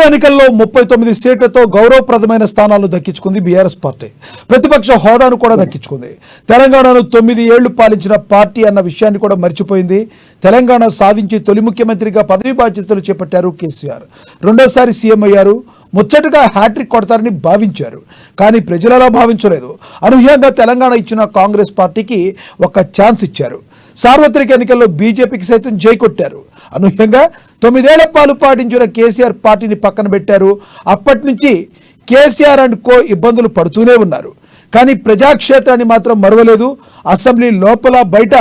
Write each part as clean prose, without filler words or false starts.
ఎన్నికల్లో 39 సీట్లతో గౌరవప్రదమైన స్థానాలను దక్కించుకుంది బీఆర్ఎస్ పార్టీ. ప్రతిపక్ష హోదాను కూడా దక్కించుకుంది. తెలంగాణను 9 ఏళ్లు పాలించిన పార్టీ అన్న విషయాన్ని కూడా మర్చిపోయింది. తెలంగాణ సాధించి తొలి ముఖ్యమంత్రిగా పదవి బాధ్యతలు చేపట్టారు కేసీఆర్. రెండోసారి సీఎం అయ్యారు. ముచ్చటగా హ్యాట్రిక్ కొడతారని భావించారు. కానీ ప్రజలు అలా భావించలేదు. అనూహ్యంగా తెలంగాణ ఇచ్చిన కాంగ్రెస్ పార్టీకి ఒక ఛాన్స్ ఇచ్చారు. సార్వత్రిక ఎన్నికల్లో బీజేపీకి సైతం జై కొట్టారు. అనూహ్యంగా 9 ఏళ్ల పాలు పాటించిన కేసీఆర్ పార్టీని పక్కన పెట్టారు. అప్పటి నుంచి కేసీఆర్ అండ్ కో ఇబ్బందులు పడుతూనే ఉన్నారు. కానీ ప్రజాక్షేత్రాన్ని మాత్రం మరవలేదు. అసెంబ్లీ లోపల బయట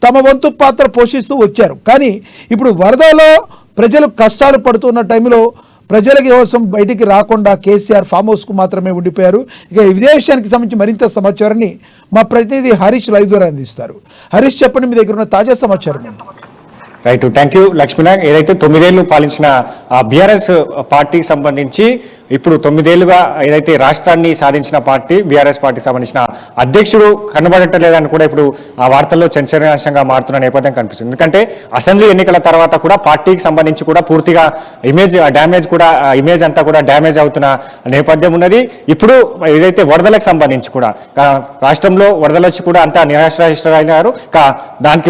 తమ వంతు పాత్ర పోషిస్తూ వచ్చారు. కానీ ఇప్పుడు వరదలో ప్రజలు కష్టాలు పడుతున్న టైంలో ప్రజలకి కోసం బయటికి రాకుండా కేసీఆర్ ఫామ్ హౌస్కు మాత్రమే ఉండిపోయారు. ఇక ఇదే విషయానికి సంబంధించి మరింత సమాచారాన్ని మా ప్రతినిధి హరీష్ లైవ్ ద్వారా అందిస్తారు. హరీష్, చెప్పండి, మీ దగ్గర ఉన్న తాజా సమాచారం ఏంటి? Right, thank you Lakshminarayana. ఏదైతే 9 ఏళ్లు పాలించిన బీఆర్ఎస్ పార్టీకి సంబంధించి ఇప్పుడు 9 ఏళ్లుగా ఏదైతే రాష్ట్రాన్ని సాధించిన పార్టీ బీఆర్ఎస్ పార్టీకి సంబంధించిన అధ్యక్షుడు కనబడటలేదని కూడా ఇప్పుడు ఆ వార్తల్లో చర్చనీయాంశంగా మారుతున్న నేపథ్యం కనిపిస్తుంది. ఎందుకంటే అసెంబ్లీ ఎన్నికల తర్వాత కూడా పార్టీకి సంబంధించి కూడా పూర్తిగా ఇమేజ్ అంతా కూడా డ్యామేజ్ అవుతున్న నేపథ్యం ఉన్నది. ఇప్పుడు ఏదైతే వరదలకు సంబంధించి కూడా రాష్ట్రంలో వరదలు వచ్చి కూడా అంతా నిరాశ్రయిస్తున్నారు. దానికి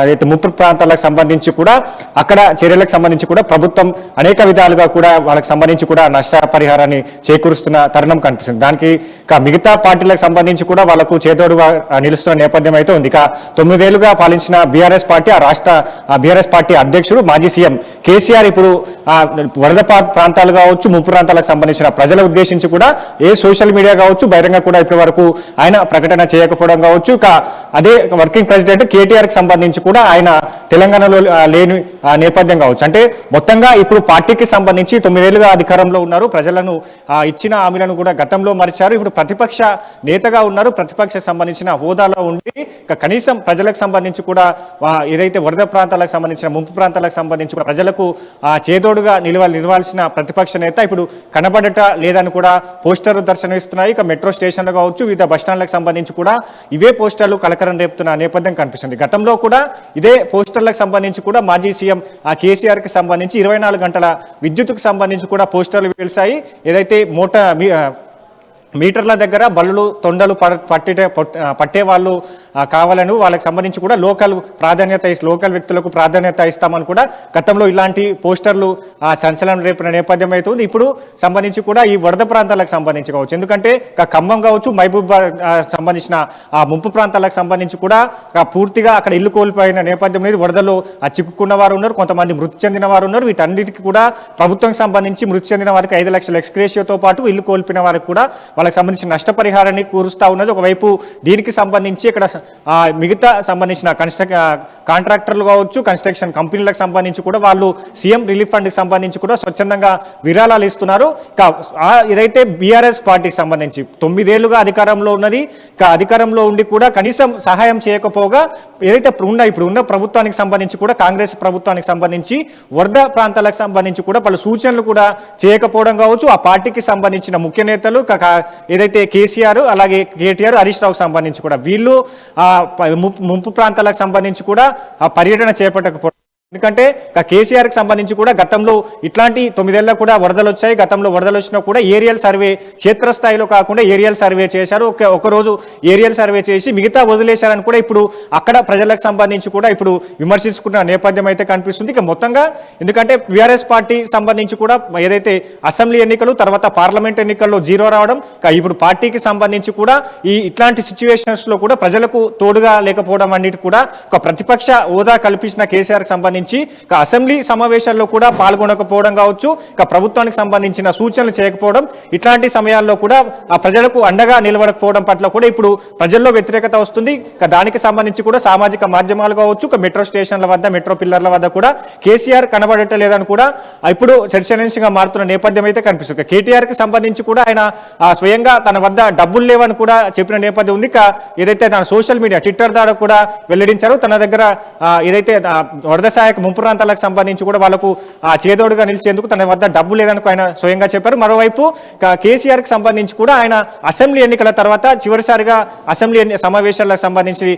ఏదైతే ముప్పు ప్రాంతాలకు సంబంధించి కూడా అక్కడ చర్యలకు సంబంధించి కూడా ప్రభుత్వం అనేక విధాలుగా కూడా వాళ్ళకి సంబంధించి కూడా నష్టపరిహారాన్ని చేకూరుస్తున్న తరుణం కనిపిస్తుంది. దానికి మిగతా పార్టీలకు సంబంధించి కూడా వాళ్ళకు చేదోడుగా నిలుస్తున్న నేపథ్యం అయితే ఉంది. 9 ఏళ్లుగా పాలించిన బీఆర్ఎస్ పార్టీ బీఆర్ఎస్ పార్టీ అధ్యక్షుడు మాజీ సీఎం కేసీఆర్ ఇప్పుడు వరద ప్రాంతాలు కావచ్చు, ముప్పు ప్రాంతాలకు సంబంధించిన ప్రజల ఉద్దేశించి కూడా సోషల్ మీడియా కావచ్చు, బహిరంగ కూడా ఇప్పటి వరకు ఆయన ప్రకటన చేయకపోవడం కావచ్చు. అదే వర్కింగ్ ప్రెసిడెంట్ కేటీఆర్ కి సంబంధించి కూడా ఆయన తెలంగాణలో లేని నేపథ్యం కావచ్చు. అంటే మొత్తంగా ఇప్పుడు పార్టీకి సంబంధించి 9 ఏళ్లుగా అధికారంలో ఉన్నారు. ప్రజలను ఇచ్చిన హామీలను కూడా గతంలో మరిచారు. ఇప్పుడు ప్రతిపక్ష నేతగా ఉన్నారు. ప్రతిపక్ష సంబంధించిన హోదాలో ఉండి కనీసం ప్రజలకు సంబంధించి కూడా ఏదైతే వరద ప్రాంతాలకు సంబంధించిన ముంపు ప్రాంతాలకు సంబంధించి ప్రజలకు చేదోడుగా నిలవాల్సిన ప్రతిపక్ష నేత ఇప్పుడు కనబడట లేదని కూడా పోస్టర్లు దర్శనమిస్తున్నాయి. మెట్రో స్టేషన్లు కావచ్చు, వివిధ బస్టాండ్లకు సంబంధించి కూడా ఇవే పోస్టర్లు కలకరం రేపుతున్న నేపథ్యం కనిపిస్తుంది. గతంలో కూడా ఇదే పోస్టర్లకు సంబంధించి కూడా మాజీ సీఎం కేసీఆర్ కి సంబంధించి 24 గంటల విద్యుత్కు సంబంధించి కూడా పోస్టర్లు వెలిసాయి. ఏదైతే మీటర్ల దగ్గర బళ్ళు తొండలు పట్టే వాళ్ళు కావాలని వాళ్ళకి సంబంధించి కూడా లోకల్ వ్యక్తులకు ప్రాధాన్యత ఇస్తామని కూడా గతంలో ఇలాంటి పోస్టర్లు సంచలనం రేపిన నేపథ్యం అవుతుంది. ఇప్పుడు సంబంధించి కూడా ఈ వరద ప్రాంతాలకు సంబంధించి కావచ్చు, ఎందుకంటే ఖమ్మం కావచ్చు, మహబూబాబాద్ సంబంధించిన ముంపు ప్రాంతాలకు సంబంధించి కూడా పూర్తిగా అక్కడ ఇల్లు కోల్పోయిన నేపథ్యం అనేది వరదలో చిక్కుకున్న వారు ఉన్నారు, కొంతమంది మృతి చెందిన వారు ఉన్నారు. వీటన్నిటికీ కూడా ప్రభుత్వం సంబంధించి మృతి చెందిన వారికి 5 లక్షల ఎక్స్గ్రేషియోతో పాటు ఇల్లు కోల్పోయిన వారికి కూడా వాళ్ళకి సంబంధించిన నష్టపరిహారాన్ని కూరుస్తా ఉన్నది. ఒకవైపు దీనికి సంబంధించి ఇక్కడ మిగతా సంబంధించిన కాంట్రాక్టర్లు కావచ్చు, కన్స్ట్రక్షన్ కంపెనీలకు సంబంధించి కూడా వాళ్ళు సీఎం రిలీఫ్ ఫండ్కి సంబంధించి కూడా స్వచ్ఛందంగా విరాళాలు ఇస్తున్నారు. ఏదైతే బీఆర్ఎస్ పార్టీకి సంబంధించి 9 ఏళ్లుగా అధికారంలో ఉన్నది, అధికారంలో ఉండి కూడా కనీసం సహాయం చేయకపోగా ఏదైతే ఇప్పుడు ఉన్న ప్రభుత్వానికి సంబంధించి కూడా కాంగ్రెస్ ప్రభుత్వానికి సంబంధించి వరద ప్రాంతాలకు సంబంధించి కూడా పలు సూచనలు కూడా చేయకపోవడం కావచ్చు. ఆ పార్టీకి సంబంధించిన ముఖ్య నేతలు ఏదైతే కేసీఆర్ అలాగే కేటీఆర్, హరీష్ రావుకు సంబంధించి కూడా వీళ్ళు ముంపు ప్రాంతాలకు సంబంధించి కూడా పర్యటన చేపట్టకపోవడం. ఎందుకంటే కేసీఆర్కి సంబంధించి కూడా గతంలో ఇట్లాంటి 9 ఏళ్ళ కూడా వరదలు వచ్చాయి. గతంలో వరదలు వచ్చినా కూడా ఏరియల్ సర్వే క్షేత్రస్థాయిలో కాకుండా ఏరియల్ సర్వే చేశారు. ఒకరోజు ఏరియల్ సర్వే చేసి మిగతా వదిలేశారని కూడా ఇప్పుడు అక్కడ ప్రజలకు సంబంధించి కూడా ఇప్పుడు విమర్శించుకున్న నేపథ్యం అయితే కనిపిస్తుంది. ఇక మొత్తంగా ఎందుకంటే బీఆర్ఎస్ పార్టీ సంబంధించి కూడా ఏదైతే అసెంబ్లీ ఎన్నికలు తర్వాత పార్లమెంట్ ఎన్నికల్లో 0 రావడం, ఇప్పుడు పార్టీకి సంబంధించి కూడా ఇట్లాంటి సిచ్యువేషన్స్ లో కూడా ప్రజలకు తోడుగా లేకపోవడం అన్నిటి కూడా ఒక ప్రతిపక్ష హోదా కల్పించిన కేసీఆర్కి సంబంధించి అసెంబ్లీ సమావేశాల్లో కూడా పాల్గొనకపోవడం కావచ్చు, ప్రభుత్వానికి సంబంధించిన సూచనలు చేయకపోవడం, ఇట్లాంటి సమయాల్లో కూడా ప్రజలకు అండగా నిలబడకపోవడం పట్ల కూడా ఇప్పుడు ప్రజల్లో వ్యతిరేకత వస్తుంది. దానికి సంబంధించి కూడా సామాజిక మాధ్యమాలు కావచ్చు, మెట్రో స్టేషన్ల వద్ద, మెట్రో పిల్లర్ల వద్ద కూడా కేసీఆర్ కనబడటలేదని కూడా ఇప్పుడు చర్చనీయాంశంగా మారుతున్న నేపథ్యం అయితే కనిపిస్తుంది. కేటీఆర్ కి సంబంధించి కూడా ఆయన స్వయంగా తన వద్ద డబ్బులు లేవని కూడా చెప్పిన నేపథ్యం ఉంది. ఏదైతే తన సోషల్ మీడియా ట్విట్టర్ ద్వారా కూడా వెల్లడించారో తన దగ్గర ఏదైతే వరద సహాయ ముంపు ప్రాంతాలకు సంబంధించి కూడా వాళ్ళకు చేదోడుగా నిలిచేందుకు తన వద్ద డబ్బు లేదని ఆయన స్వయంగా చెప్పారు. మరోవైపు కేసీఆర్కి సంబంధించి కూడా ఆయన అసెంబ్లీ ఎన్నికల తర్వాత చివరిసారిగా అసెంబ్లీ సమావేశాలకు సంబంధించి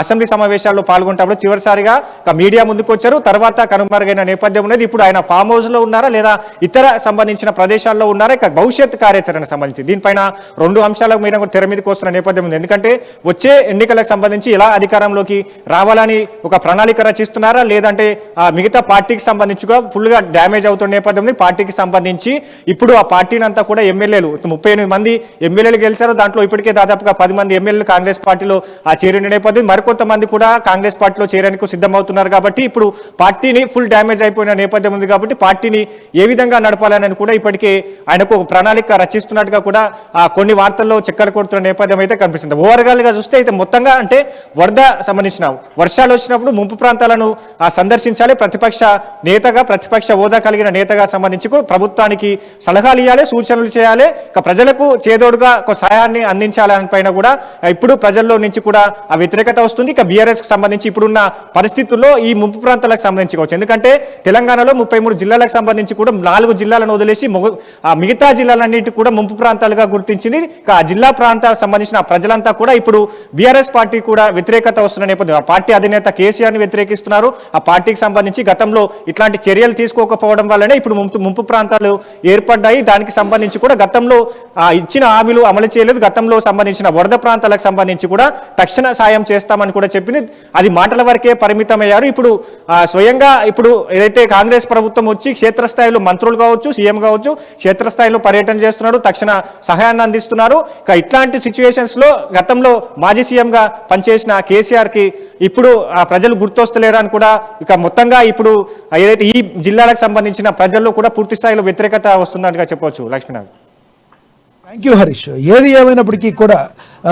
అసెంబ్లీ సమావేశాల్లో పాల్గొంటప్పుడు చివరిసారిగా మీడియా ముందుకు వచ్చారు. తర్వాత కనుమరుగైన నేపథ్యం ఉన్నది. ఇప్పుడు ఆయన ఫామ్ హౌస్ లో ఉన్నారా లేదా ఇతర సంబంధించిన ప్రదేశాల్లో ఉన్నారా, ఇక భవిష్యత్ కార్యాచరణ సంబంధించి దీనిపైన 2 అంశాల మీద కూడా తెర మీదకి వస్తున్న నేపథ్యం ఉంది. ఎందుకంటే వచ్చే ఎన్నికలకు సంబంధించి ఎలా అధికారంలోకి రావాలని ఒక ప్రణాళిక రచిస్తున్నారా, లేదంటే మిగతా పార్టీకి సంబంధించి కూడా ఫుల్ గా డ్యామేజ్ అవుతున్న నేపథ్యం ఉంది. పార్టీకి సంబంధించి ఇప్పుడు ఆ పార్టీని అంతా కూడా ఎమ్మెల్యేలు 38 మంది ఎమ్మెల్యేలు గెలిచారు. దాంట్లో ఇప్పటికే దాదాపుగా 10 మంది ఎమ్మెల్యేలు కాంగ్రెస్ పార్టీలో చేరిన నేపథ్యం, మరికొంతమంది కూడా కాంగ్రెస్ పార్టీలో చేరేందుకు సిద్ధమవుతున్నారు. కాబట్టి ఇప్పుడు పార్టీని ఫుల్ డ్యామేజ్ అయిపోయిన నేపథ్యం ఉంది. కాబట్టి పార్టీని ఏ విధంగా నడపాలని కూడా ఇప్పటికే ఆయనకు ఒక ప్రణాళిక రచిస్తున్నట్టుగా కూడా కొన్ని వార్తల్లో చక్కర్లు కొడుతున్న నేపథ్యం అయితే కనిపిస్తుంది. ఓవరాల్ గా చూస్తే అయితే మొత్తంగా అంటే వరద సంబంధించిన వర్షాలు వచ్చినప్పుడు ముంపు ప్రాంతాలను సందర్శించాలి. ప్రతిపక్ష నేతగా ప్రతిపక్ష హోదా కలిగిన నేతగా సంబంధించి ప్రభుత్వానికి సలహాలు ఇవ్వాలి, సూచనలు చేయాలి, ప్రజలకు చేదోడుగా ఒక సహాయాన్ని అందించాలని పైన కూడా ఇప్పుడు ప్రజల్లో నుంచి కూడా ఆ వ్యతిరేకత వస్తుంది. ఇక బీఆర్ఎస్ కు సంబంధించి ఇప్పుడున్న పరిస్థితుల్లో ఈ ముంపు ప్రాంతాలకు సంబంధించి కావచ్చు. ఎందుకంటే తెలంగాణలో 33 జిల్లాలకు సంబంధించి కూడా 4 జిల్లాలను వదిలేసి మిగతా జిల్లాలన్నింటి కూడా ముంపు ప్రాంతాలుగా గుర్తించింది. ఆ జిల్లా ప్రాంతాలకు సంబంధించిన ప్రజలంతా కూడా ఇప్పుడు బీఆర్ఎస్ పార్టీ కూడా వ్యతిరేకత వస్తున్న నేపథ్యం, ఆ పార్టీ అధినేత కేసీఆర్ ని వ్యతిరేకిస్తున్నారు. ఆ పార్టీకి సంబంధించి గతంలో ఇట్లాంటి చర్యలు తీసుకోకపోవడం వల్లనే ఇప్పుడు ముంపు ప్రాంతాలు ఏర్పడ్డాయి. దానికి సంబంధించి కూడా గతంలో ఇచ్చిన హామీలు అమలు చేయలేదు. గతంలో సంబంధించిన వరద ప్రాంతాలకు సంబంధించి కూడా తక్షణ సాయం చేస్తామని కూడా చెప్పింది. అది మాటల వరకే పరిమితమయ్యారు. ఇప్పుడు స్వయంగా ఇప్పుడు ఏదైతే కాంగ్రెస్ ప్రభుత్వం వచ్చి క్షేత్రస్థాయిలో మంత్రులు కావచ్చు, సీఎం కావచ్చు, క్షేత్రస్థాయిలో పర్యటన చేస్తున్నారు, తక్షణ సహాయాన్ని అందిస్తున్నారు. ఇట్లాంటి సిచ్యువేషన్స్ లో గతంలో మాజీ సీఎం గా పనిచేసిన కేసీఆర్ కి ఇప్పుడు ప్రజలు గుర్తొస్తలేరు అని కూడా ఇక మొత్తంగా ఇప్పుడు ఏదైతే ఈ జిల్లాలకు సంబంధించిన ప్రజల్లో కూడా పూర్తి స్థాయిలో వ్యతిరేకత వస్తుందని చెప్పవచ్చు. Lakshminath, thank you Harish. ఏది ఏమైనప్పటికీ కూడా